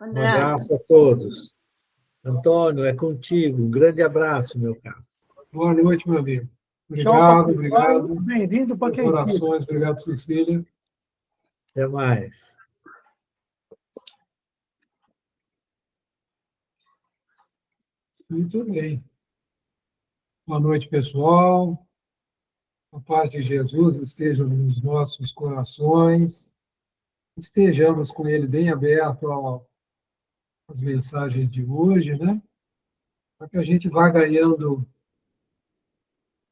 Um abraço a todos. Antônio, é contigo. Um grande abraço, meu caro. Boa noite, meu amigo. Obrigado. Bem-vindo para quem orações. Obrigado, Cecília. Até mais. Muito bem. Boa noite, pessoal. A paz de Jesus esteja nos nossos corações. Estejamos com ele bem aberto às mensagens de hoje, né? Para que a gente vá ganhando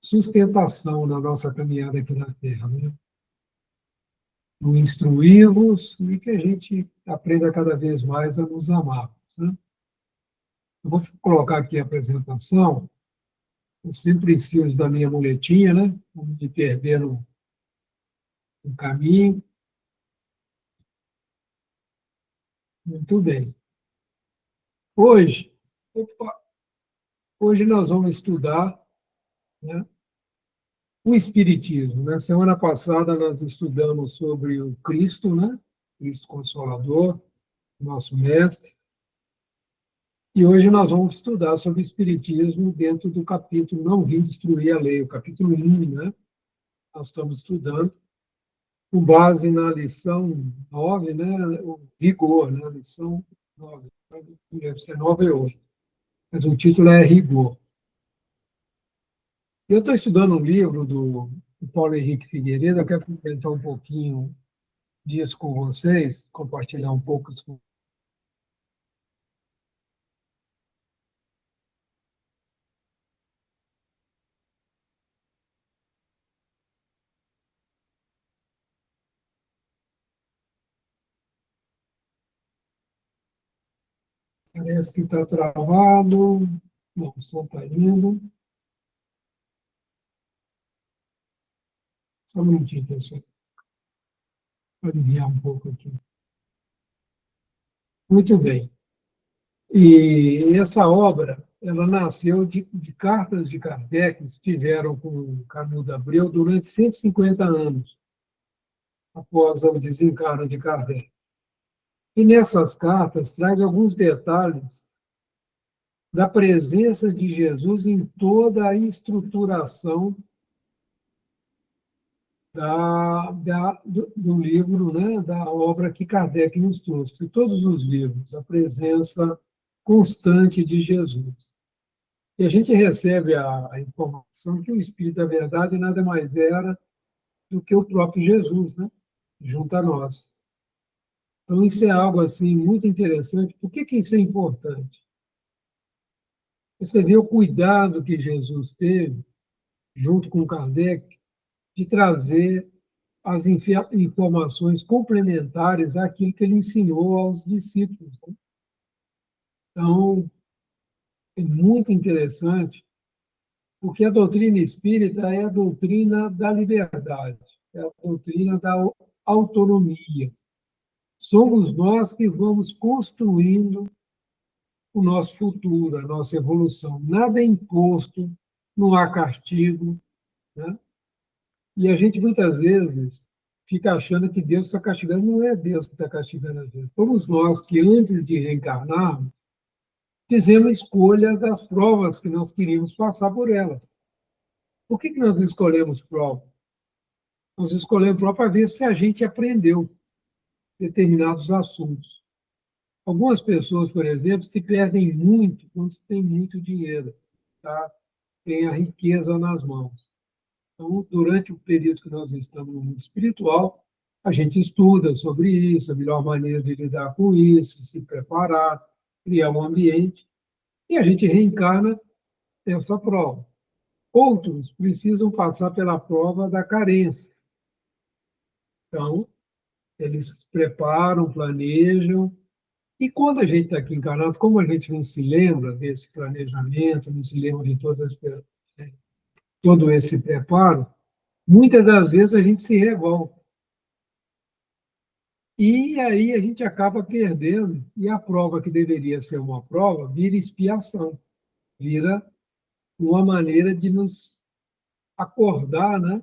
sustentação na nossa caminhada aqui na Terra, né? No instruí-los e que a gente aprenda cada vez mais a nos amarmos, né? Eu vou colocar aqui a apresentação. Eu sempre preciso da minha muletinha, né? Não me perder no caminho. Muito bem. Hoje nós vamos estudar, né, o Espiritismo. Na semana passada nós estudamos sobre o Cristo, né? Cristo Consolador, nosso mestre. E hoje nós vamos estudar sobre o Espiritismo dentro do capítulo Não Vim Destruir a Lei, o capítulo 1, né? Nós estamos estudando com base na lição 9, né? O rigor, né? Lição 9. Deve ser 9 ou 8. Mas o título é Rigor. Eu estou estudando um livro do Paulo Henrique Figueiredo, eu quero comentar um pouquinho disso com vocês, compartilhar um pouco isso. Parece que está travado. Não, o som está indo. Só um minutinho, pessoal. Vou aliviar um pouco aqui. Muito bem. E essa obra, ela nasceu de cartas de Kardec que estiveram com o Canudo Abreu durante 150 anos, após o desencarne de Kardec. E nessas cartas traz alguns detalhes da presença de Jesus em toda a estruturação do livro, né, da obra que Kardec nos trouxe, de todos os livros, a presença constante de Jesus. E a gente recebe a informação que o Espírito da Verdade nada mais era do que o próprio Jesus, né, junto a nós. Então, isso é algo assim muito interessante. Por que isso é importante? Você vê o cuidado que Jesus teve, junto com Kardec, de trazer as informações complementares àquilo que ele ensinou aos discípulos. Então, é muito interessante, porque a doutrina espírita é a doutrina da liberdade, é a doutrina da autonomia. Somos nós que vamos construindo o nosso futuro, a nossa evolução. Nada é imposto, não há castigo, né? E a gente, muitas vezes, fica achando que Deus está castigando. Não é Deus que está castigando a gente. Somos nós que, antes de reencarnarmos, fizemos escolha das provas que nós queríamos passar por elas. Por que nós escolhemos prova? Nós escolhemos prova para ver se a gente aprendeu determinados assuntos. Algumas pessoas, por exemplo, se perdem muito quando têm muito dinheiro, tá? Tem a riqueza nas mãos. Então, durante o período que nós estamos no mundo espiritual, a gente estuda sobre isso, a melhor maneira de lidar com isso, se preparar, criar um ambiente, e a gente reencarna essa prova. Outros precisam passar pela prova da carência. Então, eles preparam, planejam, e quando a gente está aqui encarnado, como a gente não se lembra desse planejamento, não se lembra de todo esse preparo, muitas das vezes a gente se revolta. E aí a gente acaba perdendo, e a prova que deveria ser uma prova vira expiação, vira uma maneira de nos acordar, né,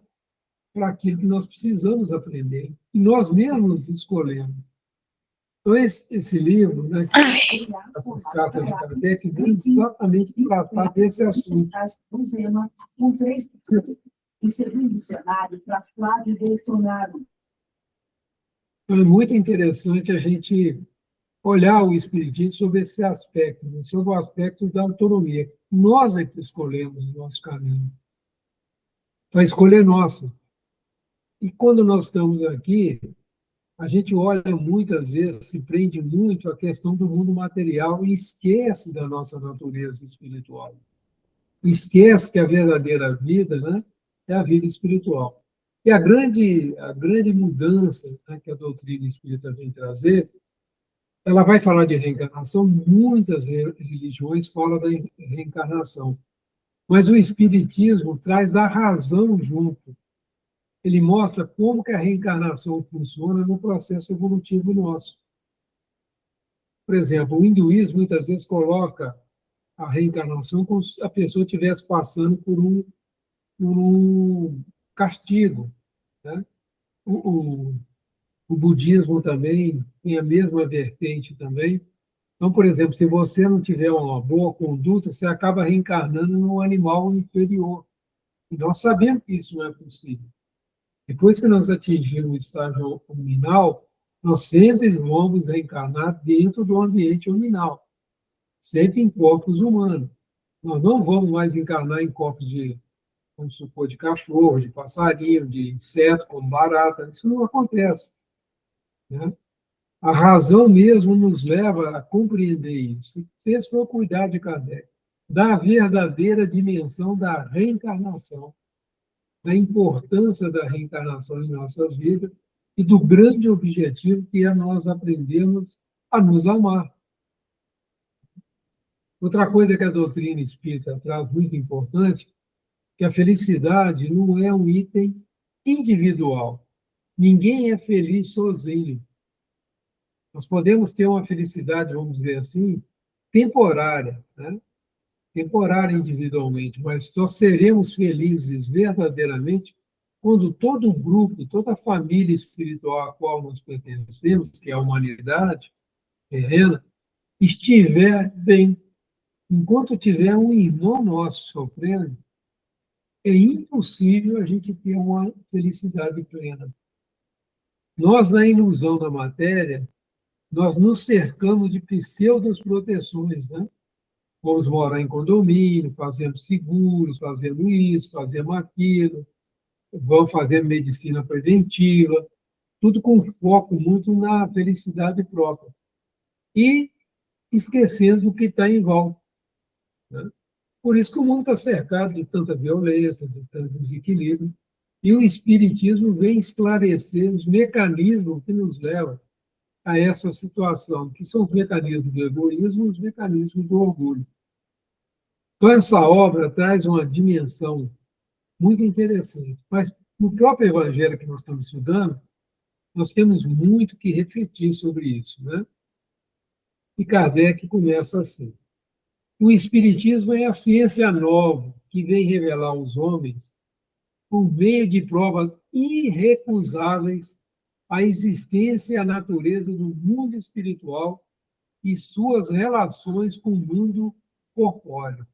para aquilo que nós precisamos aprender, e nós mesmos escolhemos. Então, esse livro, né, essas cartas de Kardec, vem exatamente tratar desse assunto. E segundo o cenário, traz claro e Bolsonaro. Então, é muito interessante a gente olhar o Espiritismo sobre esse aspecto, né, sobre o aspecto da autonomia. Nós é que escolhemos o nosso caminho. A escolha é nossa. E quando nós estamos aqui, a gente olha muitas vezes, se prende muito à questão do mundo material e esquece da nossa natureza espiritual. Esquece que a verdadeira vida, né, é a vida espiritual. E a grande mudança, né, que a doutrina espírita vem trazer, ela vai falar de reencarnação, muitas religiões falam da reencarnação, mas o espiritismo traz a razão junto. Ele mostra como que a reencarnação funciona no processo evolutivo nosso. Por exemplo, o hinduísmo muitas vezes coloca a reencarnação como se a pessoa estivesse passando por um castigo, né? O budismo também tem a mesma vertente também. Então, por exemplo, se você não tiver uma boa conduta, você acaba reencarnando num animal inferior. E nós sabemos que isso não é possível. Depois que nós atingimos o estágio hominal, nós sempre vamos reencarnar dentro do ambiente hominal, sempre em corpos humanos. Nós não vamos mais encarnar em corpos de, vamos supor, de cachorro, de passarinho, de inseto, como barata. Isso não acontece, né? A razão mesmo nos leva a compreender isso. Fez foi o cuidar de Kardec, da verdadeira dimensão da reencarnação, da importância da reencarnação em nossas vidas e do grande objetivo que é nós aprendermos a nos amar. Outra coisa que a doutrina espírita traz muito importante, que a felicidade não é um item individual. Ninguém é feliz sozinho. Nós podemos ter uma felicidade, vamos dizer assim, temporária, né? Temporária individualmente, mas só seremos felizes verdadeiramente quando todo o grupo, toda a família espiritual a qual nós pertencemos, que é a humanidade terrena, estiver bem. Enquanto tiver um irmão nosso sofrendo, é impossível a gente ter uma felicidade plena. Nós, na ilusão da matéria, nós nos cercamos de pseudos proteções, né? Vamos morar em condomínio, fazemos seguros, fazemos isso, fazemos aquilo, vamos fazer medicina preventiva, tudo com foco muito na felicidade própria. E esquecendo o que está em volta, né? Por isso que o mundo está cercado de tanta violência, de tanto desequilíbrio. E o Espiritismo vem esclarecer os mecanismos que nos levam a essa situação, que são os mecanismos do egoísmo e os mecanismos do orgulho. Então, essa obra traz uma dimensão muito interessante. Mas, no próprio Evangelho que nós estamos estudando, nós temos muito que refletir sobre isso, né? E Kardec começa assim: o Espiritismo é a ciência nova que vem revelar aos homens, por meio de provas irrecusáveis, a existência e a natureza do mundo espiritual e suas relações com o mundo corpóreo.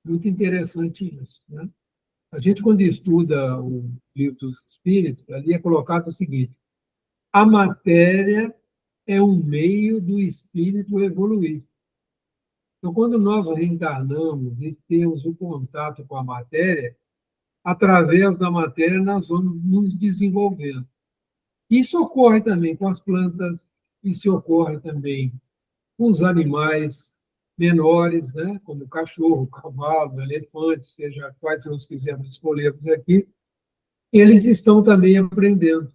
Muito interessante isso, né? A gente, quando estuda o livro dos Espíritos, ali é colocado o seguinte: a matéria é um meio do espírito evoluir. Então, quando nós reencarnamos e temos o contato com a matéria, através da matéria nós vamos nos desenvolvendo. Isso ocorre também com as plantas, isso ocorre também com os animais menores, né, como o cachorro, o cavalo, o elefante, seja quais nós quisermos escolhermos aqui, eles estão também aprendendo.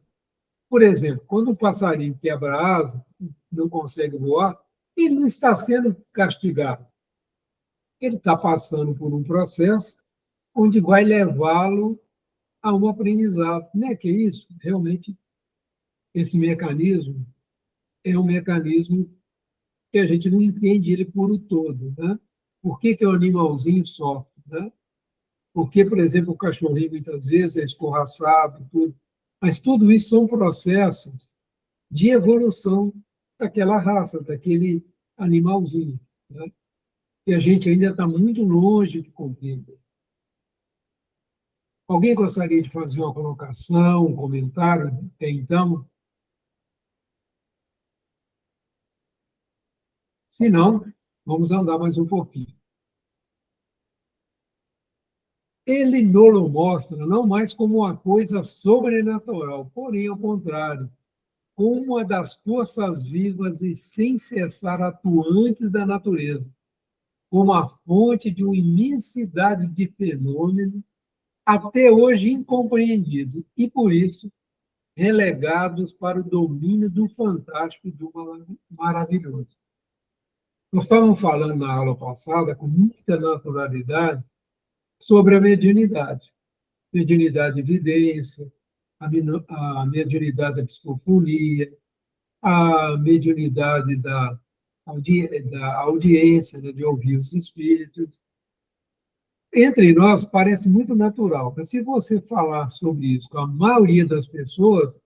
Por exemplo, quando um passarinho quebra a asa, não consegue voar, ele não está sendo castigado. Ele está passando por um processo onde vai levá-lo a um aprendizado. Não é que é isso? Realmente, esse mecanismo é um mecanismo que a gente não entende ele por o todo, né? Por que o animalzinho sofre, né? Por que, por exemplo, o cachorrinho muitas vezes é escorraçado, tudo. Mas tudo isso são processos de evolução daquela raça, daquele animalzinho, né? E a gente ainda está muito longe de compreender. Alguém gostaria de fazer uma colocação, um comentário até então? Se não, vamos andar mais um pouquinho. Ele nos mostra não mais como uma coisa sobrenatural, porém, ao contrário, como uma das forças vivas e sem cessar atuantes da natureza, como a fonte de uma imensidade de fenômenos até hoje incompreendidos e, por isso, relegados para o domínio do fantástico e do maravilhoso. Nós estávamos falando na aula passada, com muita naturalidade, sobre a mediunidade. Mediunidade de evidência, a mediunidade da psicofonia, a mediunidade da audiência, né, de ouvir os espíritos. Entre nós, parece muito natural, mas se você falar sobre isso com a maioria das pessoas,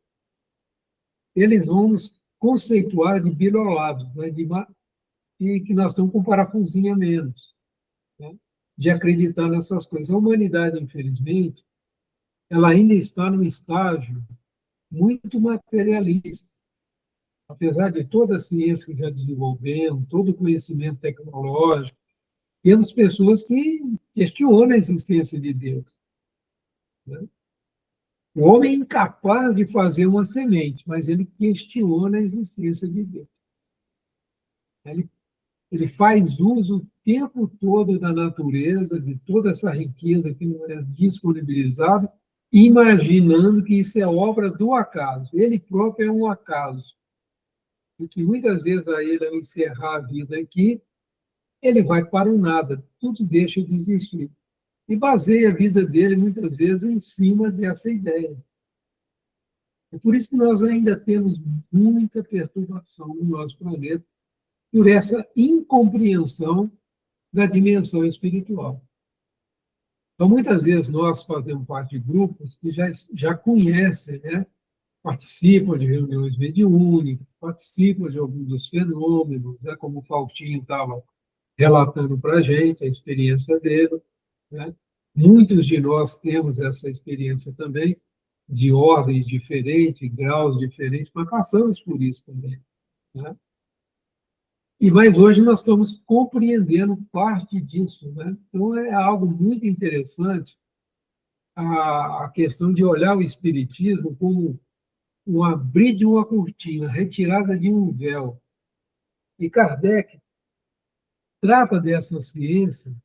eles vão nos conceituar de birolados, né, e que nós estamos com um parafusinho a menos, né, de acreditar nessas coisas. A humanidade, infelizmente, ela ainda está num estágio muito materialista. Apesar de toda a ciência que já desenvolvemos, todo o conhecimento tecnológico, temos pessoas que questionam a existência de Deus, né? O homem é incapaz de fazer uma semente, mas ele questiona a existência de Deus. Ele faz uso o tempo todo da natureza, de toda essa riqueza que nos é disponibilizada, imaginando que isso é obra do acaso. Ele próprio é um acaso. E que muitas vezes, a ele, ao encerrar a vida aqui, ele vai para o nada, tudo deixa de existir. E baseia a vida dele, muitas vezes, em cima dessa ideia. É por isso que nós ainda temos muita perturbação no nosso planeta, por essa incompreensão da dimensão espiritual. Então, muitas vezes, nós fazemos parte de grupos que já conhecem, né? Participam de reuniões mediúnicas, participam de alguns dos fenômenos, né? Como o Faustinho estava relatando para a gente, a experiência dele, né? Muitos de nós temos essa experiência também, de ordens diferentes, graus diferentes, mas passamos por isso também, né? Mas hoje nós estamos compreendendo parte disso, né? Então é algo muito interessante a questão de olhar o espiritismo como um abrir de uma cortina, retirada de um véu. E Kardec trata dessa ciência,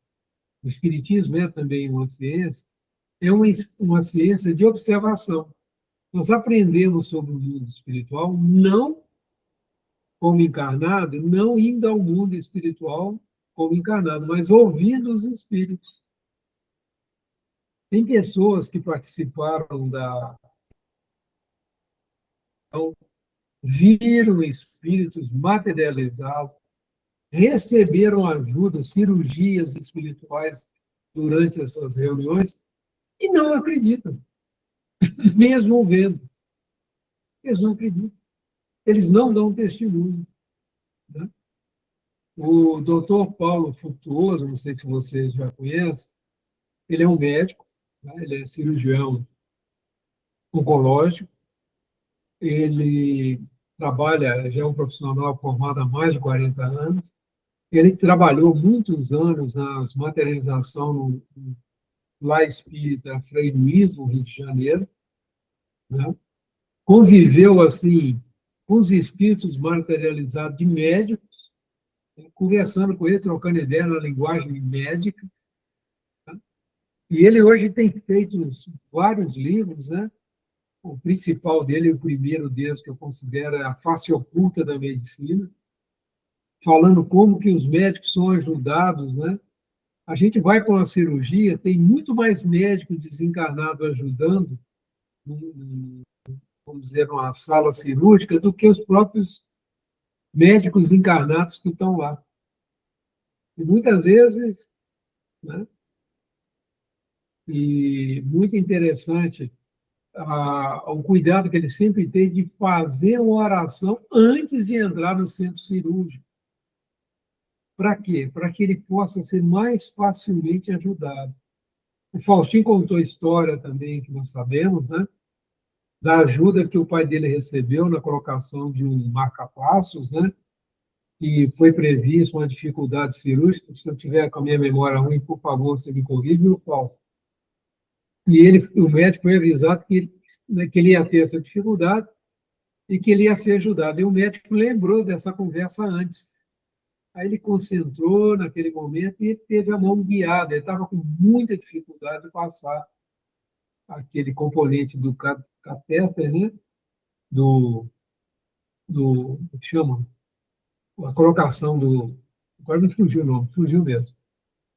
o espiritismo é também uma ciência, é uma ciência de observação. Nós aprendemos sobre o mundo espiritual não como encarnado, não indo ao mundo espiritual como encarnado, mas ouvindo os espíritos. Tem pessoas que participaram viram espíritos materializados, receberam ajuda, cirurgias espirituais durante essas reuniões e não acreditam, mesmo vendo. Eles não acreditam. Eles não dão testemunho, né? O doutor Paulo Frutuoso, não sei se vocês já conhecem, ele é um médico, né? Ele é cirurgião oncológico, ele trabalha, já é um profissional formado há mais de 40 anos, ele trabalhou muitos anos na materialização no Lar Espírita Frei Luís, no Rio de Janeiro, né? Conviveu, assim, com os espíritos materializados de médicos, conversando com ele, trocando ideia na linguagem médica, né? E ele hoje tem feito vários livros, né? O principal dele, o primeiro deles, que eu considero é A Face Oculta da Medicina, falando como que os médicos são ajudados, né? A gente vai para uma cirurgia, tem muito mais médico desencarnado ajudando, vamos dizer, numa sala cirúrgica, do que os próprios médicos encarnados que estão lá. E muitas vezes, né? E muito interessante o cuidado que ele sempre tem de fazer uma oração antes de entrar no centro cirúrgico. Para quê? Para que ele possa ser mais facilmente ajudado. O Faustinho contou a história também, que nós sabemos, né? Da ajuda que o pai dele recebeu na colocação de um marca-passos, né? Que foi previsto uma dificuldade cirúrgica. Se eu tiver com a minha memória ruim, por favor, você me corrige, meu Fausto. E o médico foi avisado né, que ele ia ter essa dificuldade e que ele ia ser ajudado. E o médico lembrou dessa conversa antes. Aí ele concentrou naquele momento e teve a mão guiada. Ele estava com muita dificuldade de passar aquele componente do catéter, né? O que chama? A colocação do... Agora me fugiu o nome, fugiu mesmo.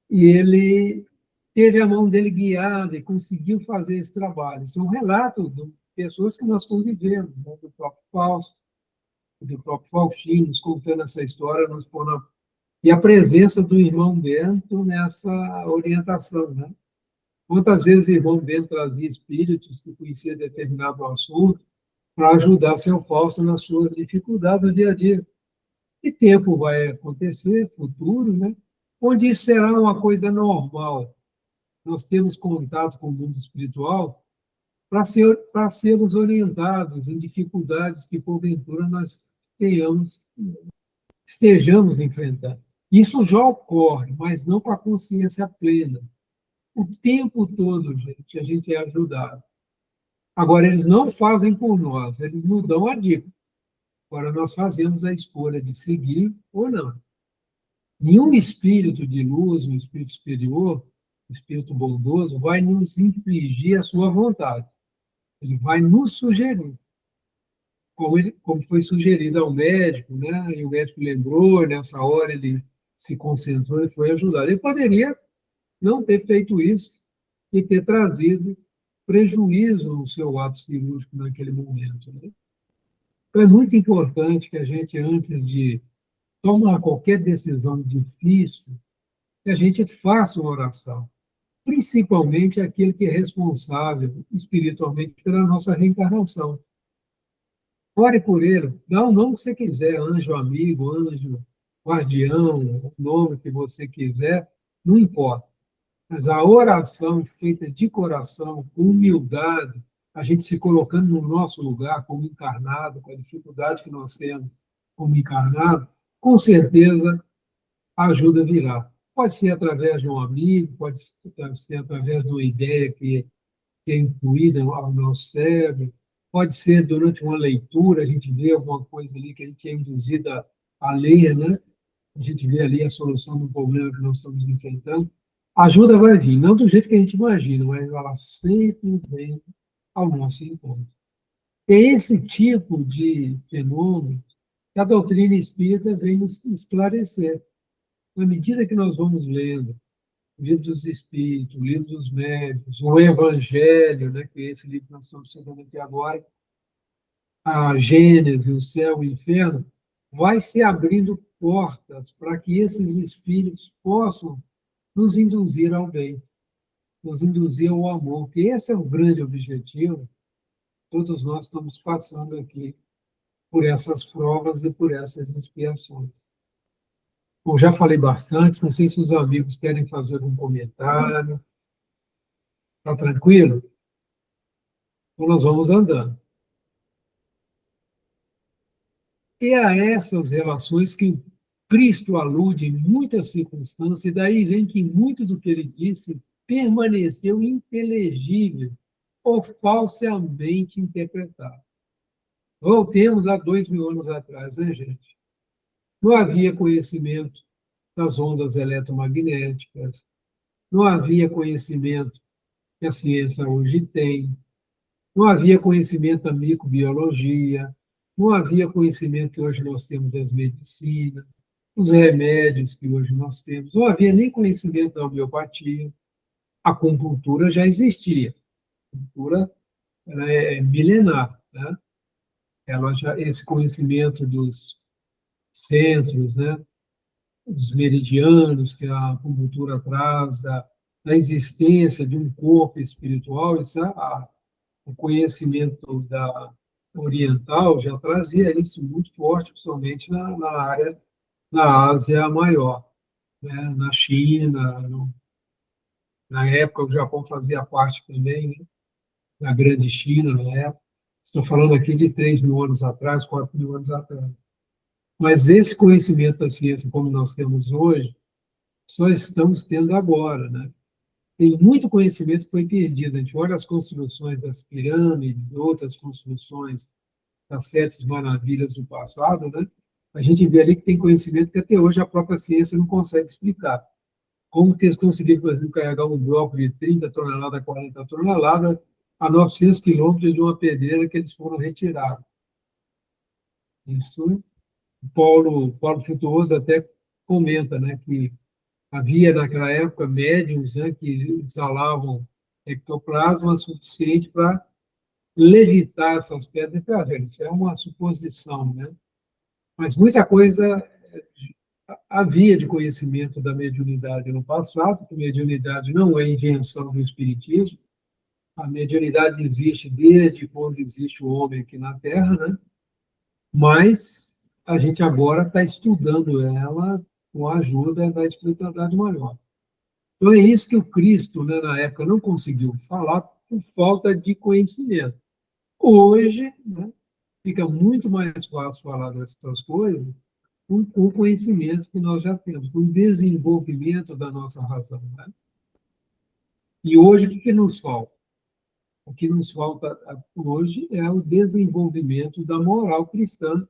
E ele teve a mão dele guiada e conseguiu fazer esse trabalho. Isso é um relato de pessoas que nós convivemos, né? Do próprio Fausto, do próprio Faustinho, nos contando essa história, nos pondo... E a presença do irmão Bento nessa orientação, né? Quantas vezes o irmão Bento trazia espíritos que conheciam determinado assunto para ajudar seu Fausto nas suas dificuldades do dia a dia. E tempo vai acontecer, futuro, né? Onde isso será uma coisa normal. Nós temos contato com o mundo espiritual para sermos orientados em dificuldades que, porventura, nós estejamos enfrentando. Isso já ocorre, mas não com a consciência plena. O tempo todo, gente, a gente é ajudado. Agora, eles não fazem por nós, eles nos dão a dica. Agora, nós fazemos a escolha de seguir ou não. Nenhum espírito de luz, um espírito superior, um espírito bondoso, vai nos infligir a sua vontade. Ele vai nos sugerir. Como foi sugerido ao médico, né? E o médico lembrou, nessa hora ele se concentrou e foi ajudar. Ele poderia não ter feito isso e ter trazido prejuízo no seu ato cirúrgico naquele momento. Né? Então, é muito importante que a gente, antes de tomar qualquer decisão difícil, que a gente faça uma oração, principalmente aquele que é responsável espiritualmente pela nossa reencarnação. Ore por ele, dá o nome que você quiser, anjo amigo, anjo guardião, o nome que você quiser, não importa. Mas a oração feita de coração, com humildade, a gente se colocando no nosso lugar como encarnado, com a dificuldade que nós temos como encarnado, com certeza a ajuda virá. Pode ser através de um amigo, pode ser através de uma ideia que é incluída ao nosso cérebro, pode ser durante uma leitura, a gente vê alguma coisa ali que a gente é induzido a ler, né? A gente vê ali a solução do problema que nós estamos enfrentando. A ajuda vai vir, não do jeito que a gente imagina, mas ela sempre vem ao nosso encontro. É esse tipo de fenômeno que a doutrina espírita vem nos esclarecer. Na medida que nós vamos lendo o livro dos Espíritos, o livro dos Médiuns, o Evangelho, né, que é esse livro que nós estamos estudando aqui agora, a Gênesis, o céu e o inferno, vai se abrindo portas para que esses espíritos possam nos induzir ao bem, nos induzir ao amor, que esse é o grande objetivo. Todos nós estamos passando aqui por essas provas e por essas expiações. Bom, já falei bastante, não sei se os amigos querem fazer algum comentário. Está tranquilo? Então, nós vamos andando. E a essas relações que Cristo alude em muitas circunstâncias, e daí vem que muito do que ele disse permaneceu inteligível ou falsamente interpretado. Voltemos a 2000 anos atrás, né, gente? Não havia conhecimento das ondas eletromagnéticas, não havia conhecimento que a ciência hoje tem, não havia conhecimento da microbiologia, não havia conhecimento que hoje nós temos das medicinas, os remédios que hoje nós temos, não havia nem conhecimento da homeopatia. A acupuntura já existia. A acupuntura ela é milenar, né? Esse conhecimento dos centros, né? Dos meridianos que a acupuntura traz, da existência de um corpo espiritual, isso o conhecimento oriental já trazia isso muito forte, principalmente na Ásia Maior, né? Na China, na época o Japão fazia parte também, né? Na Grande China, na época. Estou falando aqui de 3.000 anos atrás, 4.000 anos atrás. Mas esse conhecimento da ciência, como nós temos hoje, só estamos tendo agora, né? Tem muito conhecimento que foi perdido. A gente olha as construções das pirâmides, outras construções das sete maravilhas do passado, né? A gente vê ali que tem conhecimento que até hoje a própria ciência não consegue explicar. Como que eles conseguiram, por exemplo, carregar um bloco de 30 toneladas, 40 toneladas, a 900 quilômetros de uma pedreira que eles foram retirados. Isso, Paulo Frutuoso até comenta, né, que havia naquela época médiums, né, que exalavam ectoplasma suficiente para levitar essas pedras e trazer. Isso é uma suposição, né? Mas muita coisa havia de conhecimento da mediunidade no passado, porque mediunidade não é invenção do espiritismo. A mediunidade existe desde quando existe o homem aqui na Terra, né? Mas a gente agora está estudando ela com a ajuda da espiritualidade maior. Então é isso que o Cristo, né, na época, não conseguiu falar por falta de conhecimento. Hoje, né, fica muito mais fácil falar dessas coisas com o conhecimento que nós já temos, com o desenvolvimento da nossa razão. Né? E hoje, o que nos falta? O que nos falta hoje é o desenvolvimento da moral cristã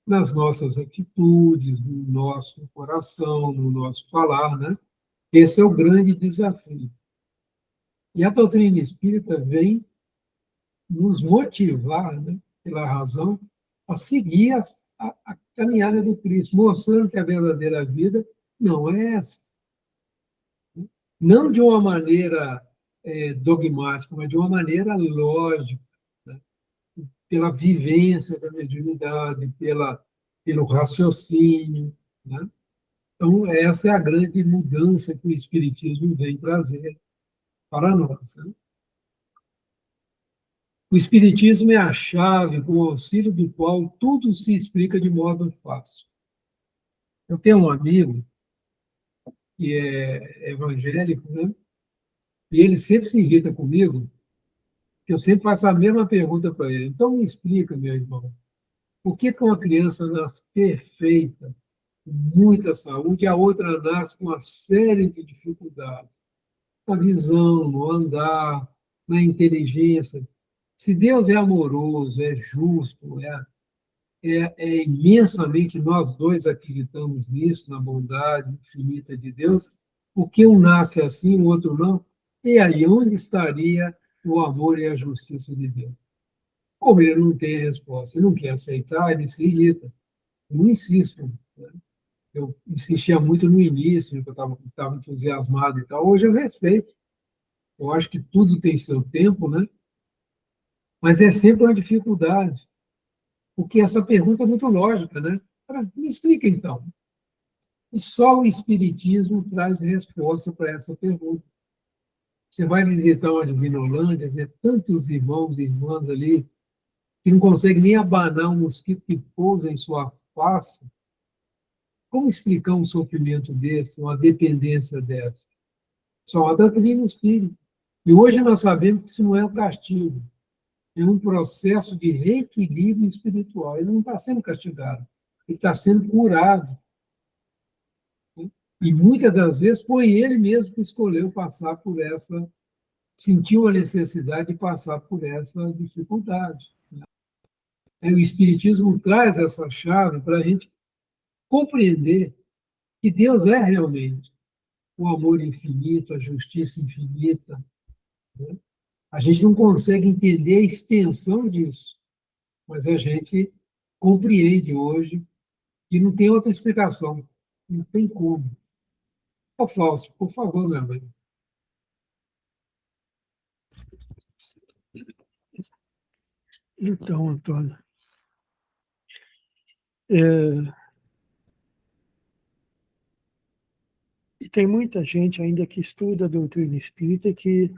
nas nossas atitudes, no nosso coração, no nosso falar. Né? Esse é o grande desafio. E a doutrina espírita vem nos motivar, né, pela razão, a seguir a caminhada do Cristo, mostrando que a verdadeira vida não é essa. Não de uma maneira dogmática, mas de uma maneira lógica, né? Pela vivência da mediunidade, pelo raciocínio. Né? Então, essa é a grande mudança que o Espiritismo vem trazer para nós. Né? O Espiritismo é a chave com o auxílio do qual tudo se explica de modo fácil. Eu tenho um amigo que é evangélico, né? E ele sempre se irrita comigo, que eu sempre faço a mesma pergunta para ele. Então, me explica, meu irmão, por que uma criança nasce perfeita, com muita saúde, e a outra nasce com uma série de dificuldades? Na visão, no andar, na inteligência. Se Deus é amoroso, é justo, é imensamente, nós dois acreditamos nisso, na bondade infinita de Deus, porque um nasce assim, o outro não, e aí onde estaria o amor e a justiça de Deus? Como ele não tem resposta, ele não quer aceitar, ele se irrita. Eu não insisto. Né? Eu insistia muito no início, que eu estava entusiasmado e tal. Hoje eu respeito. Eu acho que tudo tem seu tempo, né? Mas é sempre uma dificuldade, porque essa pergunta é muito lógica, né? Me explica, então. E só o Espiritismo traz resposta para essa pergunta. Você vai visitar uma Divinolândia, vê tantos irmãos e irmãs ali que não conseguem nem abanar um mosquito que pousa em sua face. Como explicar um sofrimento desse, uma dependência dessa? Só a doutrina espírita. E hoje nós sabemos que isso não é um castigo, é um processo de reequilíbrio espiritual. Ele não está sendo castigado, ele está sendo curado. E muitas das vezes foi ele mesmo que escolheu passar por essa, sentiu a necessidade de passar por essa dificuldade. O Espiritismo traz essa chave para a gente compreender que Deus é realmente o amor infinito, a justiça infinita. Né? A gente não consegue entender a extensão disso, mas a gente compreende hoje que não tem outra explicação, não tem como. Ô, Fausto, por favor, meu amigo. Então, Antônio, e tem muita gente ainda que estuda a doutrina espírita que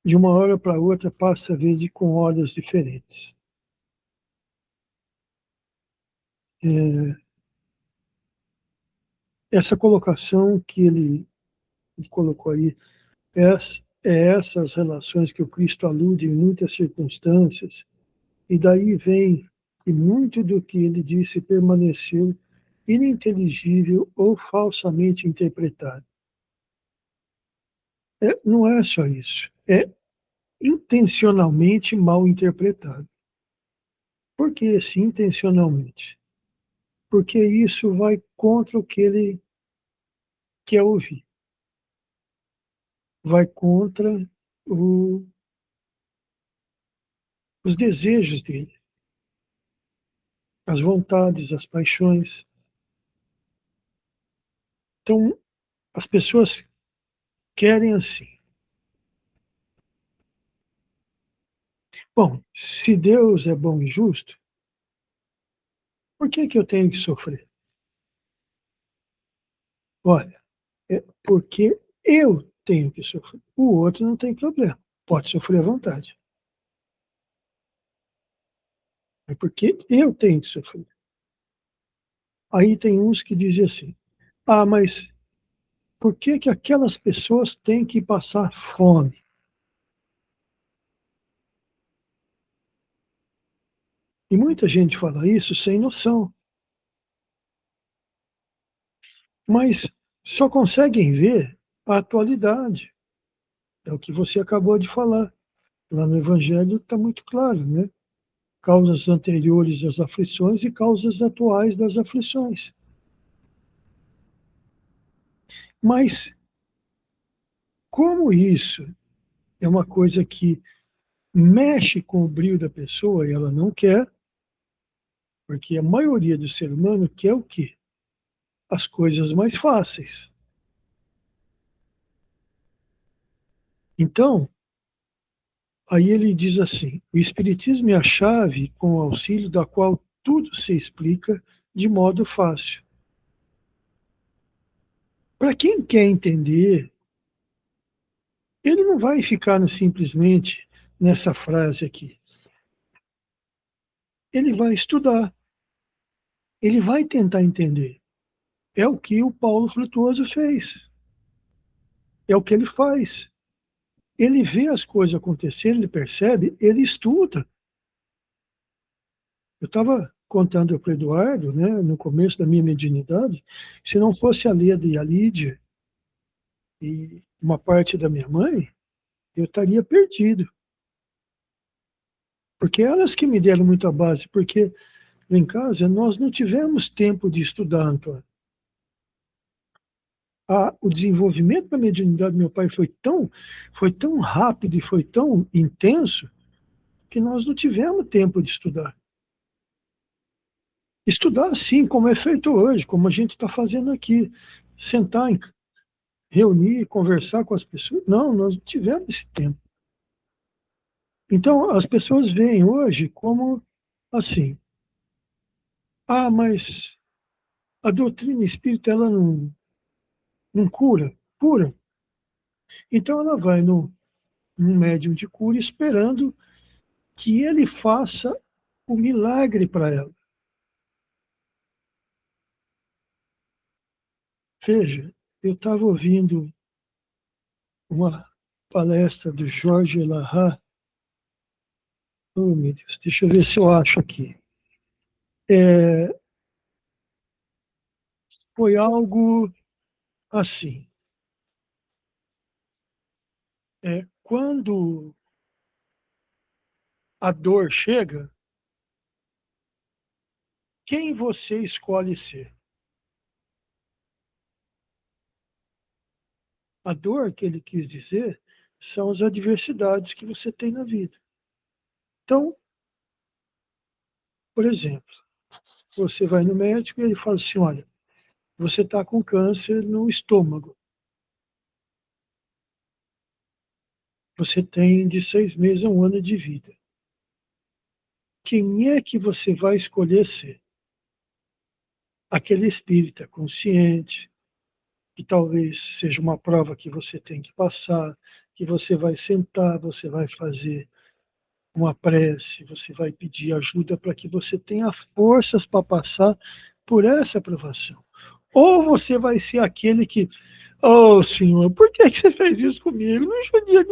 de uma hora para outra passa a ver com olhos diferentes. Essa colocação que ele colocou aí, essas relações que o Cristo alude em muitas circunstâncias, e daí vem que muito do que ele disse permaneceu ininteligível ou falsamente interpretado. Não é só isso, é intencionalmente mal interpretado. Por que esse intencionalmente? Porque isso vai contra o que ele quer ouvir. Vai contra os desejos dele, as vontades, as paixões. Então, as pessoas querem assim. Bom, se Deus é bom e justo, por que eu tenho que sofrer? Olha, é porque eu tenho que sofrer. O outro não tem problema, pode sofrer à vontade. É porque eu tenho que sofrer. Aí tem uns que dizem assim, mas por que aquelas pessoas têm que passar fome? E muita gente fala isso sem noção. Mas só conseguem ver a atualidade. É o que você acabou de falar. Lá no Evangelho está muito claro, né? Causas anteriores às aflições e causas atuais das aflições. Mas, como isso é uma coisa que mexe com o brilho da pessoa e ela não quer, porque a maioria do ser humano quer o quê? As coisas mais fáceis. Então, aí ele diz assim: o Espiritismo é a chave com o auxílio da qual tudo se explica de modo fácil. Para quem quer entender, ele não vai ficar simplesmente nessa frase aqui. Ele vai estudar, ele vai tentar entender. É o que o Paulo Frutuoso fez. É o que ele faz. Ele vê as coisas acontecerem, ele percebe, ele estuda. Eu estava contando para o Eduardo, né, no começo da minha mediunidade, se não fosse a Leda e a Lídia e uma parte da minha mãe, eu estaria perdido. Porque elas que me deram muita base, porque lá em casa nós não tivemos tempo de estudar, Antônio. O desenvolvimento da mediunidade do meu pai foi tão rápido e foi tão intenso que nós não tivemos tempo de estudar. Estudar assim, como é feito hoje, como a gente está fazendo aqui. Sentar, reunir, conversar com as pessoas. Não, nós não tivemos esse tempo. Então, as pessoas veem hoje como assim, mas a doutrina espírita ela não cura? Cura. Então ela vai num médium de cura esperando que ele faça o milagre para ela. Veja, eu estava ouvindo uma palestra do Jorge Elahá. Oh, meu Deus, deixa eu ver se eu acho aqui. Foi algo assim. Quando a dor chega, quem você escolhe ser? A dor que ele quis dizer são as adversidades que você tem na vida. Então, por exemplo, você vai no médico e ele fala assim, olha, você está com câncer no estômago. Você tem de 6 meses a 1 ano de vida. Quem é que você vai escolher ser? Aquele espírita consciente, que talvez seja uma prova que você tem que passar, que você vai sentar, você vai fazer uma prece, você vai pedir ajuda para que você tenha forças para passar por essa provação. Ou você vai ser aquele que, oh Senhor, por que você fez isso comigo? Não judia.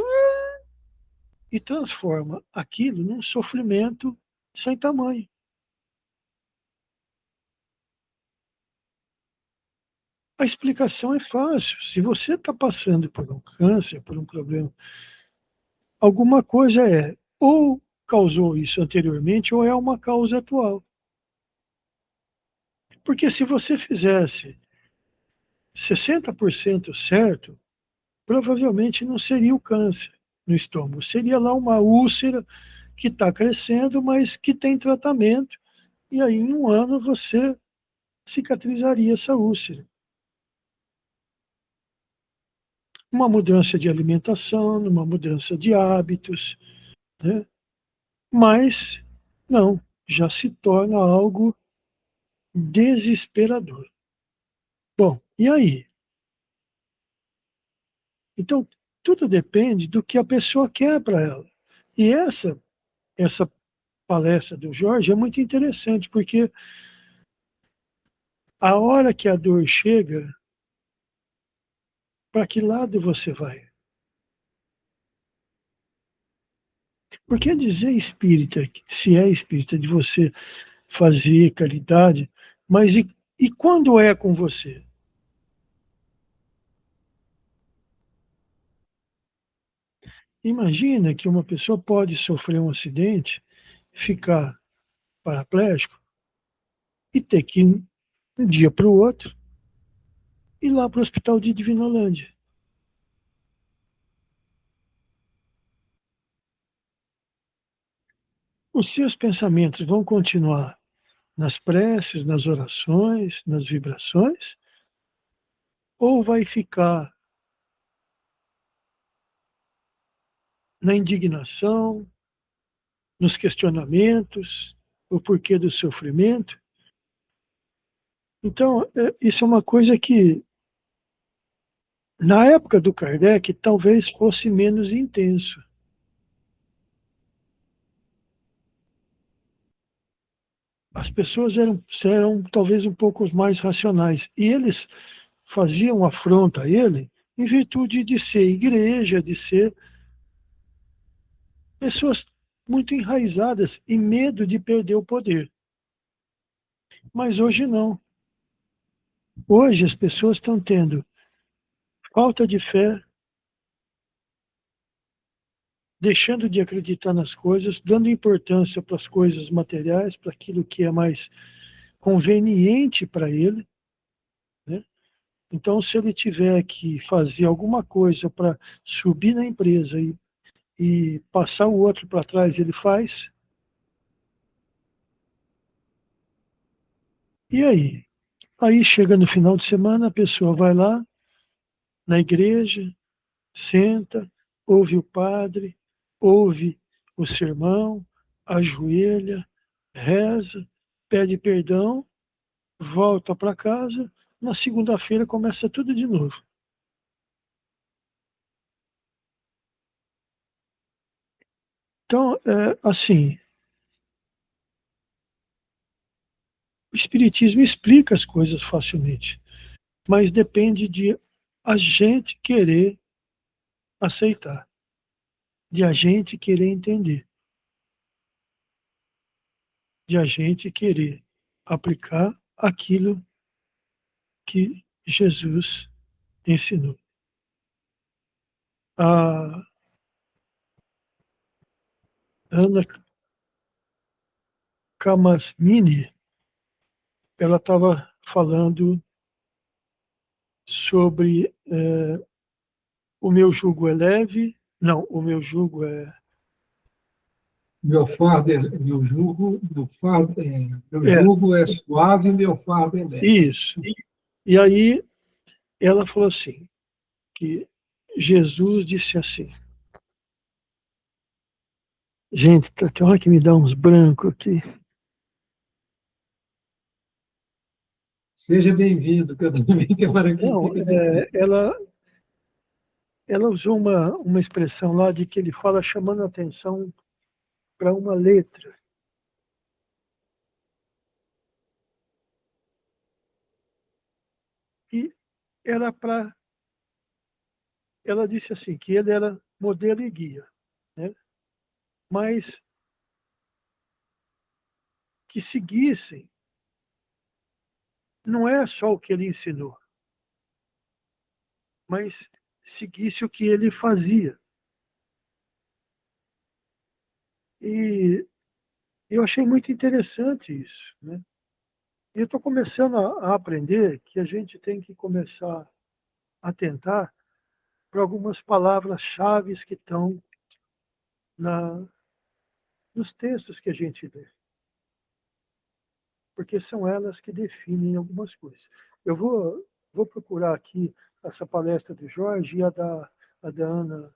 E transforma aquilo num sofrimento sem tamanho. A explicação é fácil. Se você está passando por um câncer, por um problema, alguma coisa ou causou isso anteriormente ou é uma causa atual. Porque se você fizesse 60% certo, provavelmente não seria o câncer no estômago, seria lá uma úlcera que está crescendo, mas que tem tratamento, e aí em um ano você cicatrizaria essa úlcera. Uma mudança de alimentação, uma mudança de hábitos, né? Mas não, já se torna algo desesperador. Bom, e aí? Então, tudo depende do que a pessoa quer para ela. E essa palestra do Jorge é muito interessante, porque a hora que a dor chega, para que lado você vai? Porque dizer espírita, se é espírita, de você fazer caridade, mas e quando é com você? Imagina que uma pessoa pode sofrer um acidente, ficar paraplégico e ter que, um dia para o outro, ir lá para o hospital de Divinolândia. Os seus pensamentos vão continuar nas preces, nas orações, nas vibrações, ou vai ficar na indignação, nos questionamentos, o porquê do sofrimento? Então, isso é uma coisa que, na época do Kardec, talvez fosse menos intenso. As pessoas eram talvez um pouco mais racionais, e eles faziam afronta a ele em virtude de ser igreja, de ser pessoas muito enraizadas e medo de perder o poder. Mas hoje não. Hoje as pessoas estão tendo falta de fé, deixando de acreditar nas coisas, dando importância para as coisas materiais, para aquilo que é mais conveniente para ele, né? Então, se ele tiver que fazer alguma coisa para subir na empresa e passar o outro para trás, ele faz. E aí? Aí chega no final de semana, a pessoa vai lá na igreja, senta, ouve o padre, ouve o sermão, ajoelha, reza, pede perdão, volta para casa, na segunda-feira começa tudo de novo. Então, assim, o Espiritismo explica as coisas facilmente, mas depende de a gente querer aceitar, de a gente querer entender, de a gente querer aplicar aquilo que Jesus ensinou. A Ana Kamasmini, ela estava falando sobre o meu jugo é leve, não, o meu jugo é... Meu jugo é suave e meu fardo é leve. Isso. E aí ela falou assim, que Jesus disse assim, gente, tem hora que me dá uns brancos aqui. Seja bem-vindo, que eu também tenho hora que Não, ela usou uma expressão lá de que ele fala chamando a atenção para uma letra. E era para... Ela disse assim, que ele era modelo e guia, né? Mas que seguissem não é só o que ele ensinou, mas seguisse o que ele fazia. E eu achei muito interessante isso, né? E eu estou começando a aprender que a gente tem que começar a atentar para algumas palavras-chave que estão nos textos que a gente lê, porque são elas que definem algumas coisas. Eu vou procurar aqui essa palestra do Jorge e a da Ana,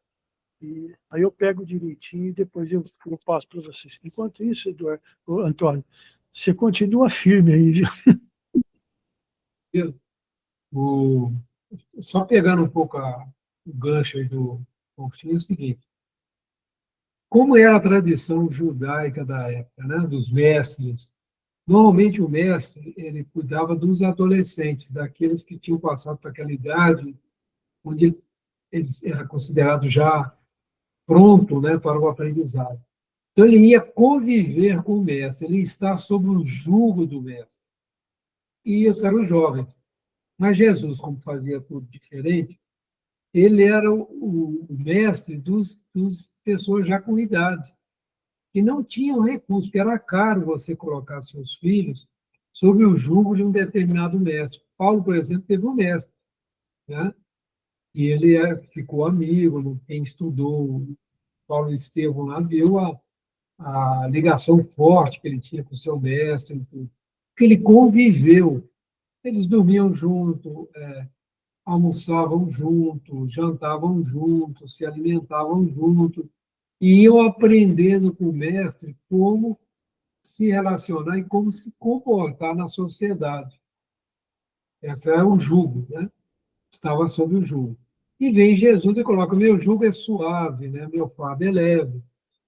e aí eu pego direitinho e depois eu passo para vocês. Enquanto isso, Eduardo, Antônio, você continua firme aí, viu? O, Só pegando um pouco o gancho aí do Faustinho, é o seguinte: como era a tradição judaica da época, né, dos mestres? Normalmente o mestre ele cuidava dos adolescentes, daqueles que tinham passado para aquela idade onde eles era considerado já pronto, né, para o aprendizado. Então ele ia conviver com o mestre, ele ia estar sob o jugo do mestre. E esses eram os jovens. Mas Jesus, como fazia tudo diferente, ele era o mestre dos pessoas já com idade, que não tinham recurso, porque era caro você colocar seus filhos sob o jugo de um determinado mestre. Paulo, por exemplo, teve um mestre, né? E ele ficou amigo, quem estudou Paulo e Estevão lá viu a ligação forte que ele tinha com o seu mestre, porque ele conviveu. Eles dormiam junto, almoçavam juntos, jantavam juntos, se alimentavam juntos, e iam aprendendo com o mestre como se relacionar e como se comportar na sociedade. Esse é o jugo, né? Estava sob o jugo. E vem Jesus e coloca: meu jugo é suave, né? Meu fardo é leve.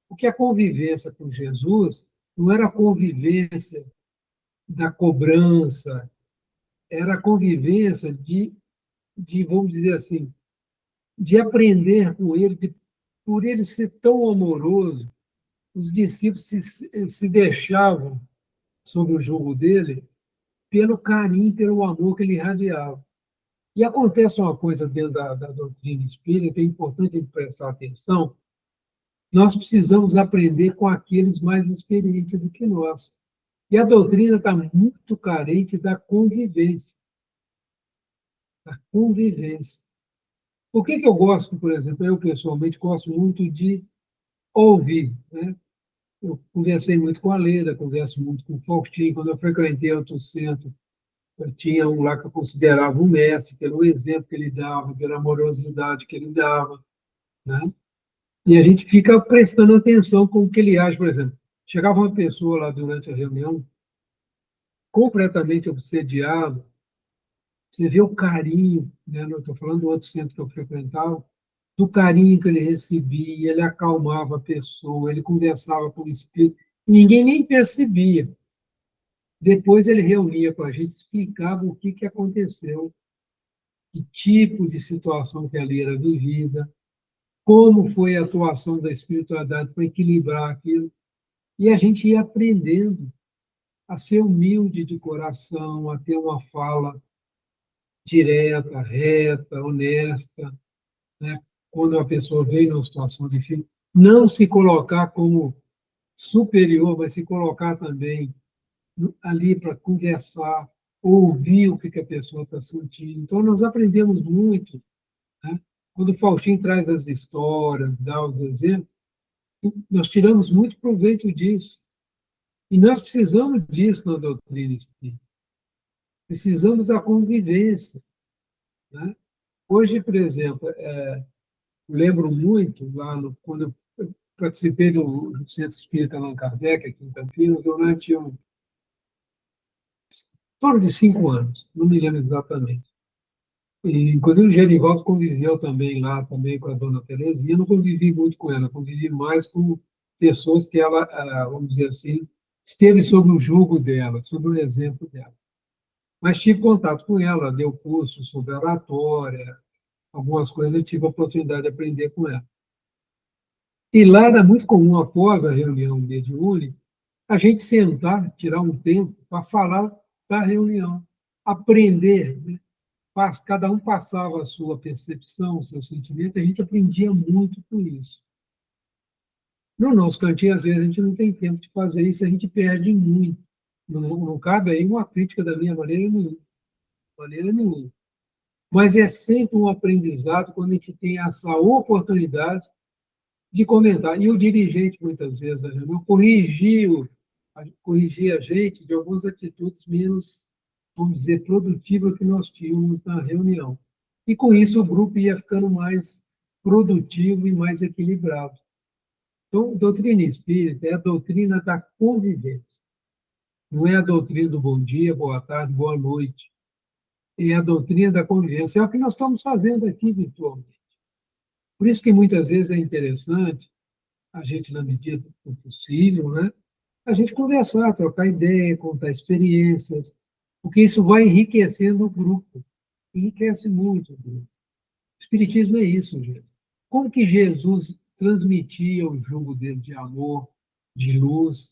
Porque a convivência com Jesus não era a convivência da cobrança, era a convivência vamos dizer assim, de aprender com ele, por ele ser tão amoroso, os discípulos se deixavam sob o jugo dele pelo carinho, pelo amor que ele irradiava. E acontece uma coisa dentro da doutrina espírita, é importante prestar atenção: nós precisamos aprender com aqueles mais experientes do que nós. E a doutrina está muito carente da convivência. Da convivência. Por que eu gosto, por exemplo, eu pessoalmente gosto muito de ouvir, né? Eu conversei muito com a Leda, converso muito com o Faustinho. Quando eu frequentei outro centro, eu tinha um lá que eu considerava um mestre, pelo exemplo que ele dava, pela amorosidade que ele dava, né? E a gente fica prestando atenção com o que ele age, por exemplo. Chegava uma pessoa lá durante a reunião, completamente obsediada, você vê o carinho, né? Eu estou falando do outro centro que eu frequentava, do carinho que ele recebia, ele acalmava a pessoa, ele conversava com o espírito, ninguém nem percebia. Depois ele reunia com a gente, explicava o que aconteceu, que tipo de situação que ali era vivida, como foi a atuação da espiritualidade para equilibrar aquilo. E a gente ia aprendendo a ser humilde de coração, a ter uma fala direta, reta, honesta, né? Quando a pessoa vem numa situação difícil, não se colocar como superior, mas se colocar também ali para conversar, ouvir o que a pessoa está sentindo. Então, nós aprendemos muito, né? Quando o Faustinho traz as histórias, dá os exemplos, nós tiramos muito proveito disso. E nós precisamos disso na doutrina espírita. Precisamos da convivência, né? Hoje, por exemplo, lembro muito, quando eu participei do Centro Espírita Allan Kardec, aqui em Campinas, durante em torno de 5 anos, não me lembro exatamente. E, inclusive, o Genivaldo conviveu também lá também com a dona Terezinha. Eu não convivi muito com ela, convivi mais com pessoas que ela, vamos dizer assim, esteve sob o jugo dela, sob o exemplo dela. Mas tive contato com ela, deu curso sobre oratória, algumas coisas eu tive a oportunidade de aprender com ela. E lá era muito comum, após a reunião mediúnica, a gente sentar, tirar um tempo para falar da reunião, aprender, né? Cada um passava a sua percepção, o seu sentimento, a gente aprendia muito com isso. No nosso cantinho, às vezes, a gente não tem tempo de fazer isso, a gente perde muito. Não cabe aí uma crítica da minha maneira nenhuma. Mas é sempre um aprendizado quando a gente tem essa oportunidade de comentar. E o dirigente, muitas vezes, a reunião, corrigia a gente de algumas atitudes menos, vamos dizer, produtivas que nós tínhamos na reunião. E, com isso, o grupo ia ficando mais produtivo e mais equilibrado. Então, doutrina espírita é a doutrina da convivência. Não é a doutrina do bom dia, boa tarde, boa noite. É a doutrina da convivência. É o que nós estamos fazendo aqui virtualmente. Por isso que muitas vezes é interessante a gente, na medida do possível, né, a gente conversar, trocar ideia, contar experiências, porque isso vai enriquecendo o grupo. Enriquece muito o grupo. O Espiritismo é isso, gente. Como que Jesus transmitia o jugo dele de amor, de luz,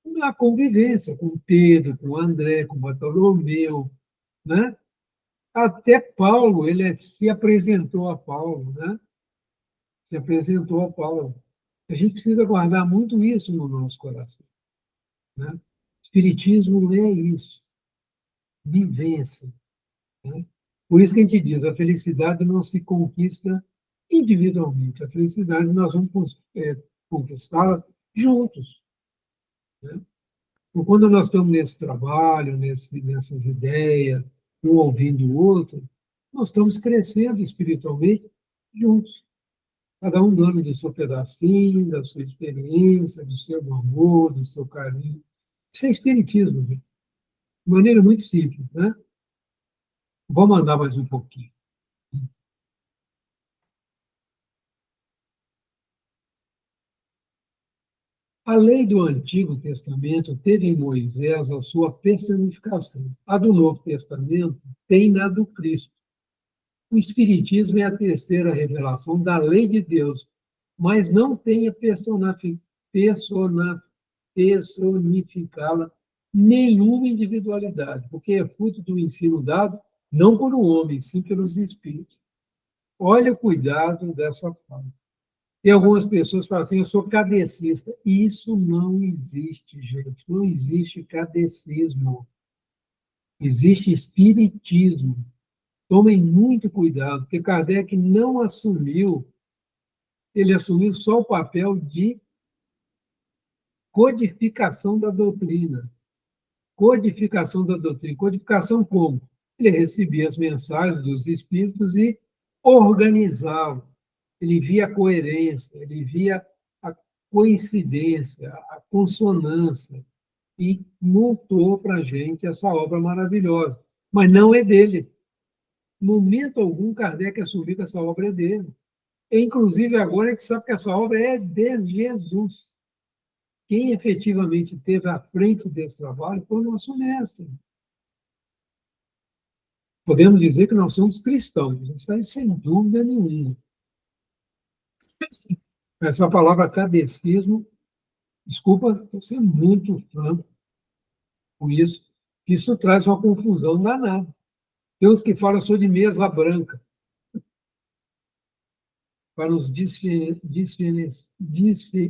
na convivência com Pedro, com André, com Bartolomeu, né? Até Paulo, ele se apresentou a Paulo, né? Se apresentou a Paulo. A gente precisa guardar muito isso no nosso coração, né? Espiritismo é isso, vivência, né? Por isso que a gente diz, a felicidade não se conquista individualmente, a felicidade nós vamos conquistá-la juntos, né? Então, quando nós estamos nesse trabalho, nessas ideias, um ouvindo o outro, nós estamos crescendo espiritualmente juntos. Cada um dando do seu pedacinho, da sua experiência, do seu amor, do seu carinho. Isso é espiritismo, gente. De maneira muito simples, né? Vamos andar mais um pouquinho. A lei do Antigo Testamento teve em Moisés a sua personificação. A do Novo Testamento tem na do Cristo. O Espiritismo é a terceira revelação da lei de Deus, mas não tem a personificá-la nenhuma individualidade, porque é fruto do ensino dado não por um homem, sim pelos espíritos. Olha o cuidado dessa fala. Tem algumas pessoas que falam assim, eu sou kardecista. Isso não existe, gente. Não existe kardecismo. Existe espiritismo. Tomem muito cuidado, porque Kardec não assumiu, ele assumiu só o papel de codificação da doutrina. Codificação da doutrina. Codificação como? Ele recebia as mensagens dos espíritos e organizava. Ele via a coerência, ele via a coincidência, a consonância, e montou para a gente essa obra maravilhosa. Mas não é dele. Em momento algum, Kardec assumiu que essa obra é dele. E, inclusive, agora a gente sabe que essa obra é de Jesus. Quem efetivamente esteve à frente desse trabalho foi o nosso mestre. Podemos dizer que nós somos cristãos, isso aí sem dúvida nenhuma. Essa palavra kardecismo, desculpa, estou sendo muito franco com isso, isso traz uma confusão danada. Tem uns que falam, sou de mesa branca, para nos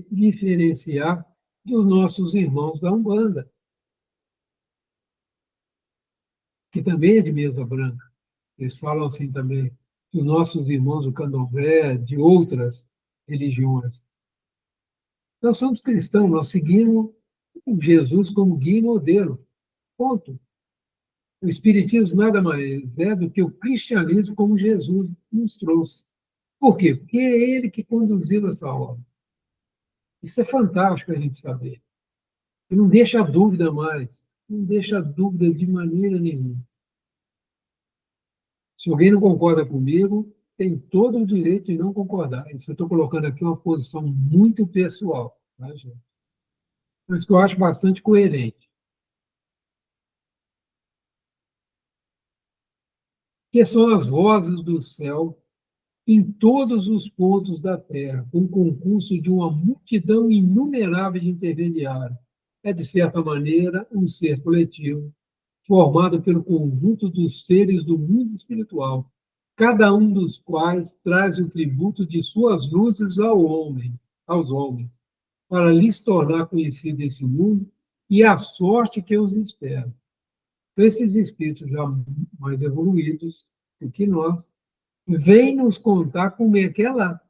diferenciar dos nossos irmãos da Umbanda, que também é de mesa branca. Eles falam assim também, dos nossos irmãos do Candomblé, de outras religiões. Nós somos cristãos, nós seguimos Jesus como guia e modelo. Ponto. O Espiritismo nada mais é do que o cristianismo como Jesus nos trouxe. Por quê? Porque é ele que conduziu essa obra. Isso é fantástico a gente saber. E não deixa dúvida mais. Não deixa dúvida de maneira nenhuma. Se alguém não concorda comigo, tem todo o direito de não concordar. Isso eu estou colocando aqui uma posição muito pessoal, tá, gente? Por isso que eu acho bastante coerente. Que são as vozes do céu em todos os pontos da terra, com o concurso de uma multidão inumerável de intermediários. É, de certa maneira, um ser coletivo, formado pelo conjunto dos seres do mundo espiritual, cada um dos quais traz o tributo de suas luzes aos homens, para lhes tornar conhecido esse mundo e a sorte que os espera. Então, esses espíritos já mais evoluídos do que nós, vêm nos contar como é que é lá.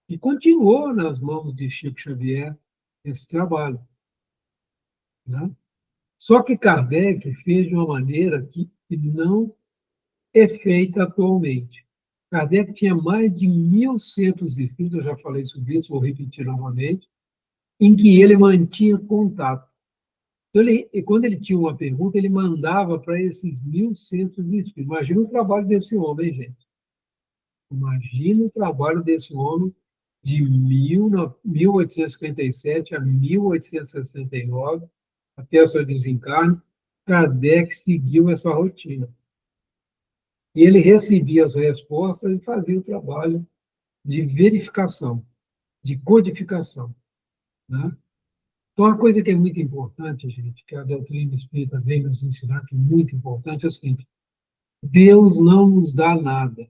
E continuou nas mãos de Chico Xavier esse trabalho, né? Só que Kardec fez de uma maneira que não é feita atualmente. Kardec tinha mais de 1.100 espíritos, eu já falei sobre isso, vou repetir novamente, em que ele mantinha contato. Então, quando ele tinha uma pergunta, ele mandava para esses 1.100 espíritos. Imagina o trabalho desse homem, gente. Imagina o trabalho desse homem de 1857 a 1869, até o seu desencarne. Kardec seguiu essa rotina. E ele recebia as respostas e fazia o trabalho de verificação, de codificação, né? Então, uma coisa que é muito importante, gente, que a doutrina espírita vem nos ensinar, que é muito importante, é o seguinte: Deus não nos dá nada.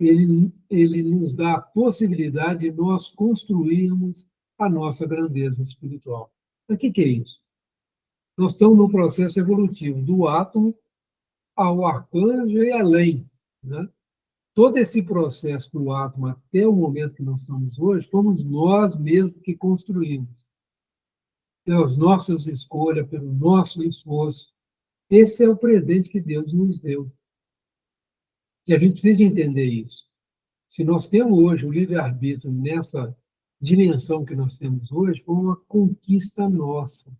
Ele nos dá a possibilidade de nós construirmos a nossa grandeza espiritual. Mas o que é isso? Nós estamos no processo evolutivo, do átomo ao arcanjo e além, né? Todo esse processo do átomo até o momento que nós estamos hoje, fomos nós mesmos que construímos. Pelas nossas escolhas, pelo nosso esforço. Esse é o presente que Deus nos deu. E a gente precisa entender isso. Se nós temos hoje o livre-arbítrio nessa dimensão que nós temos hoje, foi uma conquista nossa.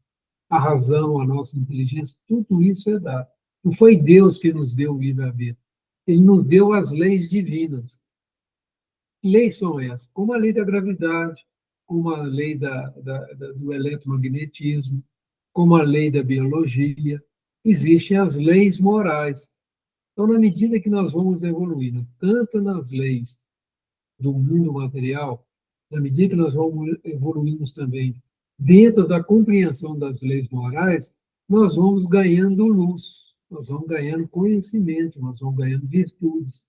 A razão, a nossa inteligência, tudo isso é dado. Não foi Deus que nos deu o livre-arbítrio. Ele nos deu as leis divinas. Que leis são essas? Como a lei da gravidade, como a lei do eletromagnetismo, como a lei da biologia. Existem as leis morais. Então, na medida que nós vamos evoluindo, tanto nas leis do mundo material, na medida que nós vamos evoluindo também dentro da compreensão das leis morais, nós vamos ganhando luz, nós vamos ganhando conhecimento, nós vamos ganhando virtudes.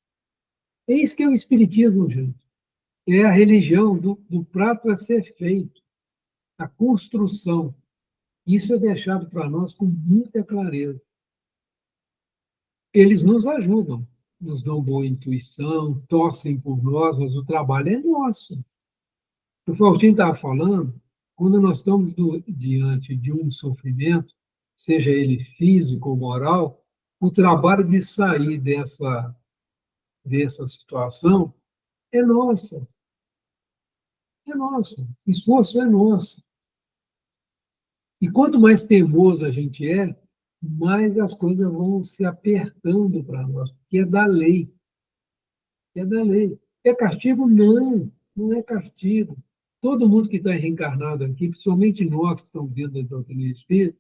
É isso que é o Espiritismo, gente. É a religião do prato a ser feito, a construção. Isso é deixado para nós com muita clareza. Eles nos ajudam, nos dão boa intuição, torcem por nós, mas o trabalho é nosso. O Faustinho estava falando, quando nós estamos diante de um sofrimento, seja ele físico ou moral, o trabalho de sair dessa situação é nosso. É nosso. O esforço é nosso. E quanto mais teimoso a gente é, mais as coisas vão se apertando para nós, porque é da lei. É da lei. É castigo? Não, não é castigo. Todo mundo que está reencarnado aqui, principalmente nós que estamos dentro da doutrina espírita,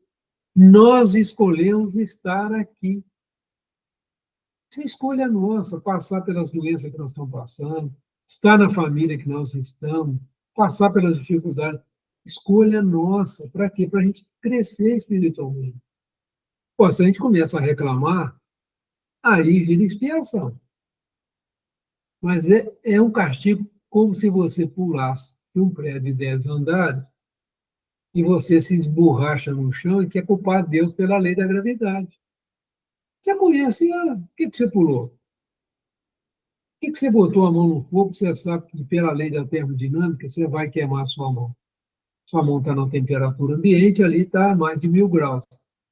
nós escolhemos estar aqui. Isso é escolha nossa, passar pelas doenças que nós estamos passando, estar na família que nós estamos, passar pelas dificuldades. Escolha nossa. Para quê? Para a gente crescer espiritualmente. Pô, se a gente começa a reclamar, aí vira expiação. Mas é um castigo como se você pulasse de um prédio de 10 andares e você se esborracha no chão e quer culpar Deus pela lei da gravidade. Você conhece, por que você pulou? Por que você botou a mão no fogo? Você sabe que pela lei da termodinâmica você vai queimar a sua mão. Sua mão está na temperatura ambiente, ali está a mais de 1000 graus.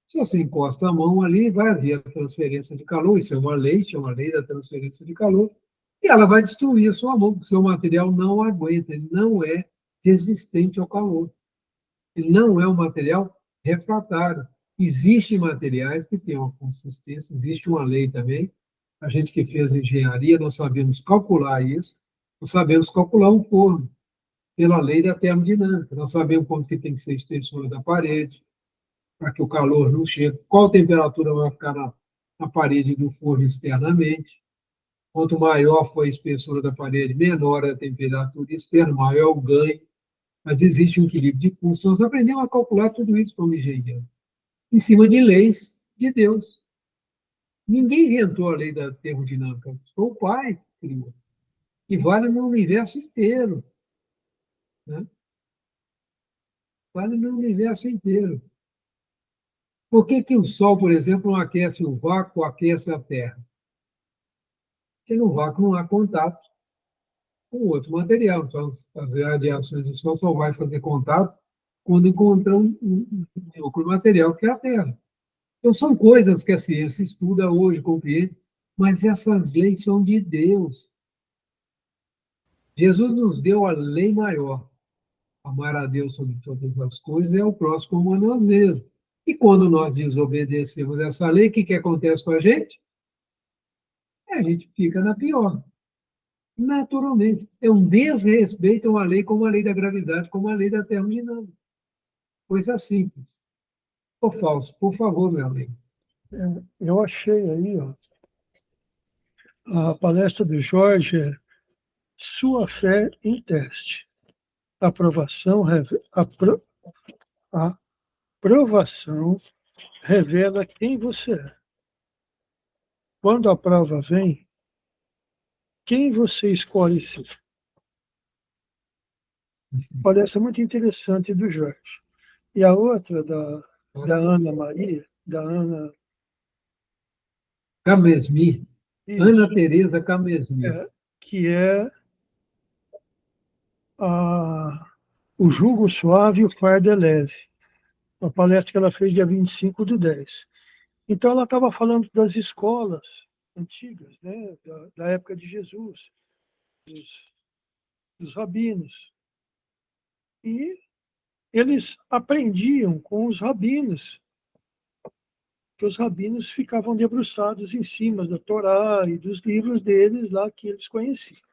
Se você encosta a mão ali, vai haver a transferência de calor, isso é uma lei da transferência de calor, e ela vai destruir a sua mão, porque o seu material não aguenta, ele não é resistente ao calor. Ele não é um material refratário. Existem materiais que têm uma consistência, existe uma lei também. A gente que fez engenharia, nós sabemos calcular isso, nós sabemos calcular um forno pela lei da termodinâmica. Nós sabemos quanto que tem que ser a espessura da parede, para que o calor não chegue, qual temperatura vai ficar na parede do forno externamente. Quanto maior for a espessura da parede, menor é a temperatura externa, maior o ganho. Mas existe um equilíbrio de custos. Nós aprendemos a calcular tudo isso como engenheiro, em cima de leis de Deus. Ninguém inventou a lei da termodinâmica, foi o Pai que criou. E vale no universo inteiro. Né? Vale no universo inteiro. Por que o Sol, por exemplo, não aquece o vácuo, aquece a Terra? Porque no vácuo não há contato com outro material. Então, as radiações do Sol só vai fazer contato quando encontrar um outro material, que é a Terra. Então, são coisas que a ciência estuda hoje, compreende, mas essas leis são de Deus. Jesus nos deu a lei maior. Amar a Deus sobre todas as coisas e ao próximo como a nós mesmos. E quando nós desobedecemos essa lei, o que acontece com a gente? A gente fica na pior. Naturalmente. É um desrespeito a uma lei como a lei da gravidade, como a lei da termodinâmica. Coisa simples. Ou falso? Por favor, meu amigo. Eu achei aí, ó, a palestra do Jorge é Sua Fé em Teste. Aprovação revela quem você é. Quando a prova vem, quem você escolhe ser? Palestra muito interessante do Jorge. E a outra da Ana Maria, da Ana... Camesmi. Ana Teresa Camesmi. Que é O Jugo Suave e o Fardo é Leve. Uma palestra que ela fez dia 25/10. Então, ela estava falando das escolas antigas, né, da época de Jesus, dos rabinos. E eles aprendiam com os rabinos, que os rabinos ficavam debruçados em cima da Torá e dos livros deles lá que eles conheciam.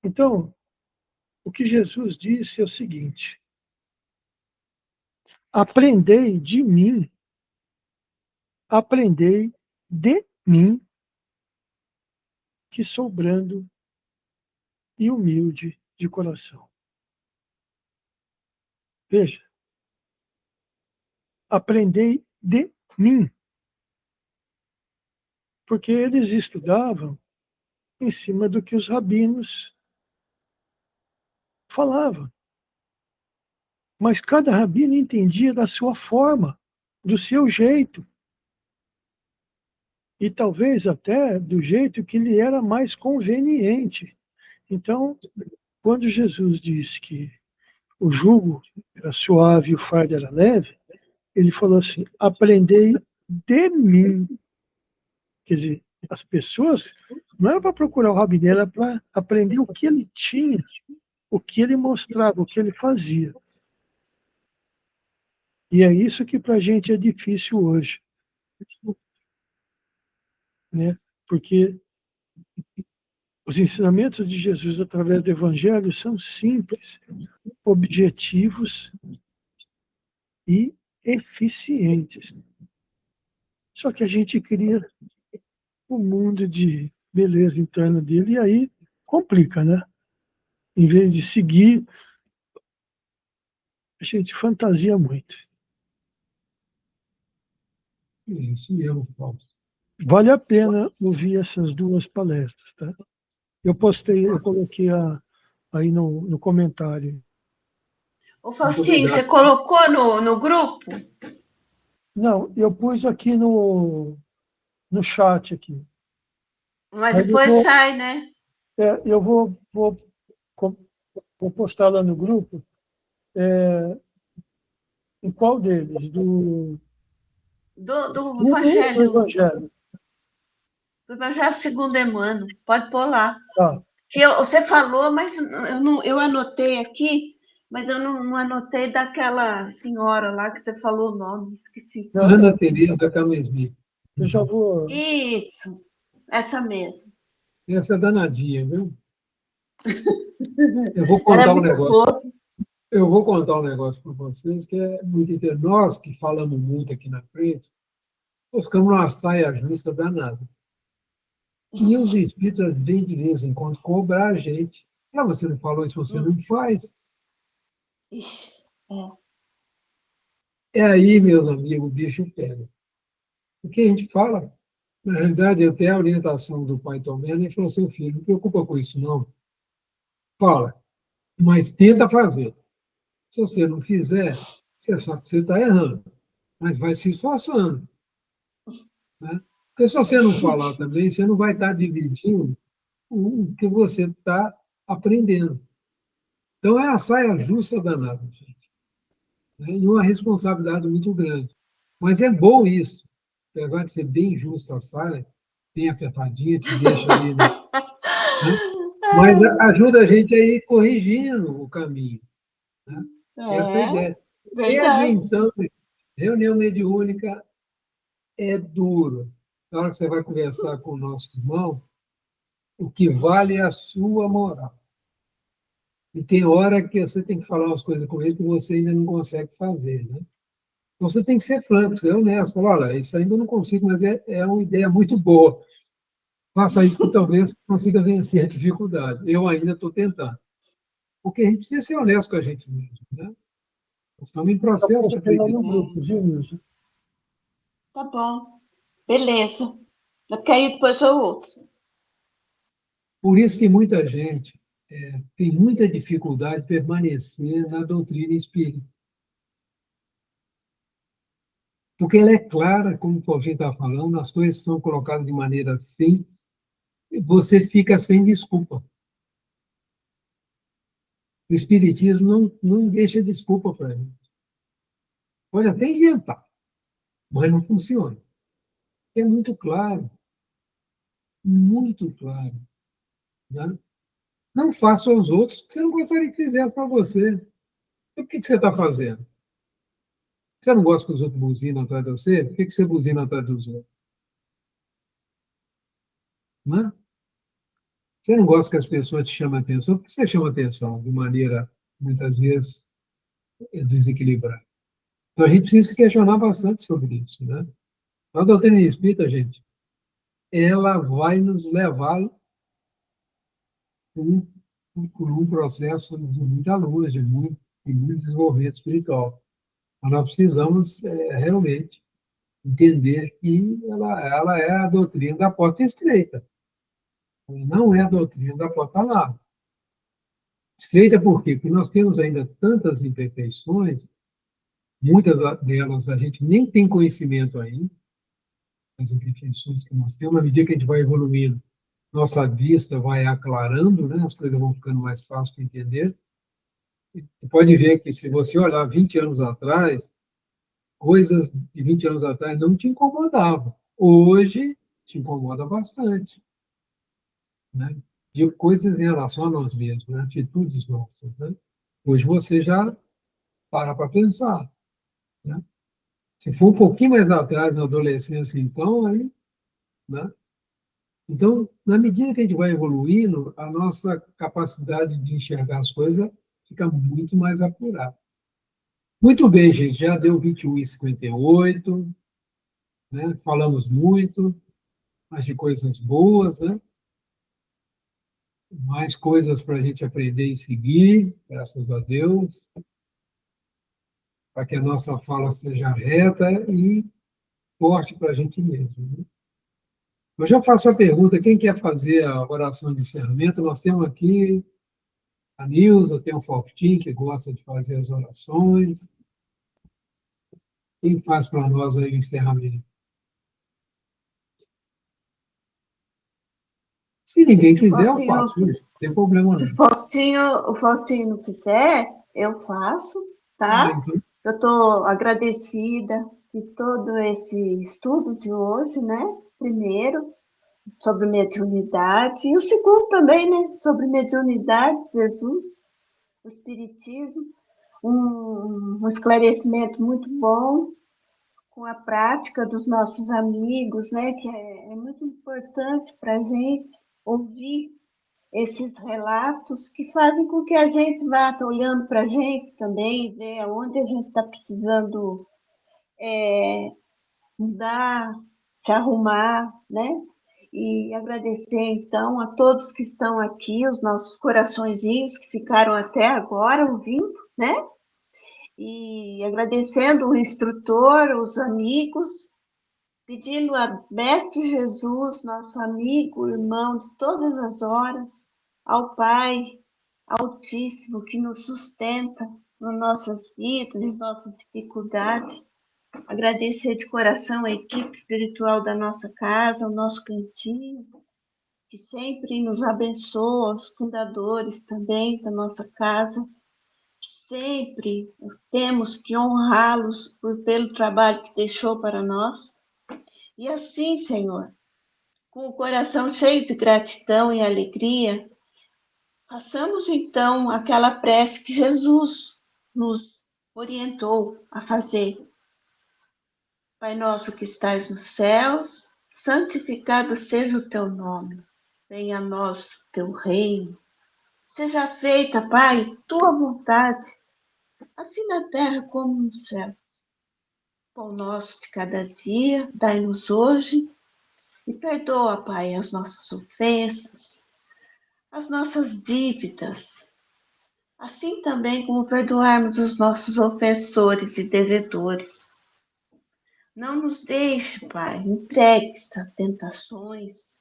Então, o que Jesus disse é o seguinte: aprendei de mim, que sou brando e humilde de coração. Veja, aprendei de mim. Porque eles estudavam em cima do que os rabinos falavam. Mas cada rabino entendia da sua forma, do seu jeito. E talvez até do jeito que lhe era mais conveniente. Então, quando Jesus diz que o jugo era suave e o fardo era leve, ele falou assim: aprendei de mim. Quer dizer, as pessoas não era para procurar o rabino, era para aprender o que ele tinha, o que ele mostrava, o que ele fazia. E é isso que para a gente é difícil hoje. Né? Porque os ensinamentos de Jesus através do Evangelho são simples, objetivos e eficientes. Só que a gente cria um mundo de beleza interna dele e aí complica, né? Em vez de seguir, a gente fantasia muito. Isso mesmo, Fausto. Vale a pena ouvir essas duas palestras, tá? Eu coloquei aí no comentário. Ô, Faustinho, você colocou no grupo? Não, eu pus aqui no chat aqui. Mas depois sai, né? Eu vou postar lá no grupo. Em qual deles? Do Evangelho. Do Evangelho. Do Evangelho segundo Emmanuel. Pode pôr lá. Tá. Que você falou, mas eu anotei aqui, Mas eu não anotei daquela senhora lá que você falou o nome, esqueci. Ana Teresa Camesmi. Eu já vou. Isso, essa mesmo. Essa é danadinha, viu? Eu vou Ela é contar um muito negócio. fofa. Eu vou contar um negócio para vocês que é muito interessante. Nós que falamos muito aqui na frente, nós ficamos numa saia justa danada. E os espíritos vêm de vez em quando cobrar a gente. Ah, você não falou isso, você não faz. Ixi, É aí, meus amigos, o bicho pega. O que a gente fala, na realidade, eu tenho a orientação do pai Tomé, ele falou, seu filho, não preocupa com isso, não. Fala, mas tenta fazer. Se você não fizer, você sabe que você está errando, mas vai se esforçando. Né? Porque se você não falar também, você não vai estar dividindo o que você está aprendendo. Então, é a saia justa danada, gente. Né? E uma responsabilidade muito grande. Mas é bom isso. Apesar de ser bem justo a saia, bem apertadinha, te deixa ali, né? Mas ajuda a gente a ir corrigindo o caminho. Né? Essa é a ideia. verdade. Desde então, reunião mediúnica é duro. Na hora que você vai conversar com o nosso irmão, o que vale é a sua moral. E tem hora que você tem que falar umas coisas com ele que você ainda não consegue fazer. Né? Então você tem que ser franco, ser honesto. Falar, olha, isso ainda eu não consigo, mas é uma ideia muito boa. Faça isso que talvez consiga vencer a dificuldade. Eu ainda estou tentando. Porque a gente precisa ser honesto com a gente mesmo. Né? Nós estamos em processo de Pegar no aprendizado. grupo, viu, Nilson? Tá bom. Beleza. Porque aí depois eu ouço. Por isso que muita gente tem muita dificuldade de permanecer na doutrina espírita. Porque ela é clara, como o Faustinho está falando, as coisas são colocadas de maneira simples, e você fica sem desculpa. O Espiritismo não deixa desculpa para a gente. Pode até inventar, mas não funciona. É muito claro, muito claro. Né? Não faça aos outros o que você não gostaria que fizesse para você. Então, o que você está fazendo? Você não gosta que os outros buzinam atrás de você? Por que você buzina atrás dos outros? Né? Você não gosta que as pessoas te chamem atenção? Por que você chama atenção de maneira, muitas vezes, desequilibrada? Então, a gente precisa se questionar bastante sobre isso. Né? A doutrina espírita, gente, ela vai nos levar por um processo de muita luz, de muito desenvolvimento espiritual. Mas nós precisamos realmente entender que ela é a doutrina da porta estreita. Ela não é a doutrina da porta larga. Estreita por quê? Porque nós temos ainda tantas imperfeições, muitas delas a gente nem tem conhecimento ainda, as imperfeições que nós temos, à medida que a gente vai evoluindo, nossa vista vai aclarando, né? As coisas vão ficando mais fáceis de entender. E você pode ver que se você olhar 20 anos atrás, coisas de 20 anos atrás não te incomodavam. Hoje, te incomoda bastante. Né? De coisas em relação a nós mesmos, né? Atitudes nossas. Né? Hoje você já para pensar. Né? Se for um pouquinho mais atrás, na adolescência, então, aí. Né? Então, na medida que a gente vai evoluindo, a nossa capacidade de enxergar as coisas fica muito mais apurada. Muito bem, gente, já deu 21h58, né? Falamos muito, mas de coisas boas, né? Mais coisas para a gente aprender e seguir, graças a Deus, para que a nossa fala seja reta e forte para a gente mesmo. Né? Eu já faço a pergunta, quem quer fazer a oração de encerramento? Nós temos aqui a Nilza, tem o Faustinho, que gosta de fazer as orações. Quem faz para nós aí o encerramento? Se ninguém quiser, eu faço. Não tem problema não. O Faustinho não quiser, eu faço, tá? Então, Eu estou agradecida de todo esse estudo de hoje, né? Primeiro, sobre mediunidade, e o segundo também, né? Sobre mediunidade, Jesus, o Espiritismo. um esclarecimento muito bom com a prática dos nossos amigos, né? Que é muito importante para a gente ouvir esses relatos que fazem com que a gente vá olhando para a gente também e ver aonde a gente está precisando mudar, se arrumar, né? E agradecer, então, a todos que estão aqui, os nossos coraçõezinhos que ficaram até agora ouvindo, né? E agradecendo o instrutor, os amigos, pedindo a Mestre Jesus, nosso amigo, irmão de todas as horas, ao Pai Altíssimo que nos sustenta nas nossas vidas, nas nossas dificuldades. Agradecer de coração a equipe espiritual da nossa casa, o nosso cantinho, que sempre nos abençoa, os fundadores também da nossa casa, que sempre temos que honrá-los pelo trabalho que deixou para nós. E assim, Senhor, com o coração cheio de gratidão e alegria, façamos então aquela prece que Jesus nos orientou a fazer. Pai nosso que estais nos céus, santificado seja o teu nome. Venha a nós o teu reino. Seja feita, Pai, tua vontade, assim na terra como no céu. Pão nosso de cada dia, dai-nos hoje, e perdoa, Pai, as nossas ofensas, as nossas dívidas, assim também como perdoarmos os nossos ofensores e devedores. Não nos deixe, Pai, entregues a tentações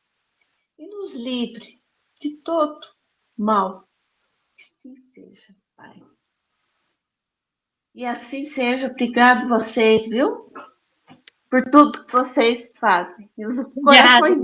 e nos livre de todo mal. Que assim seja, Pai. E assim seja. Obrigado vocês, viu? Por tudo que vocês fazem. E os coraçõezinhos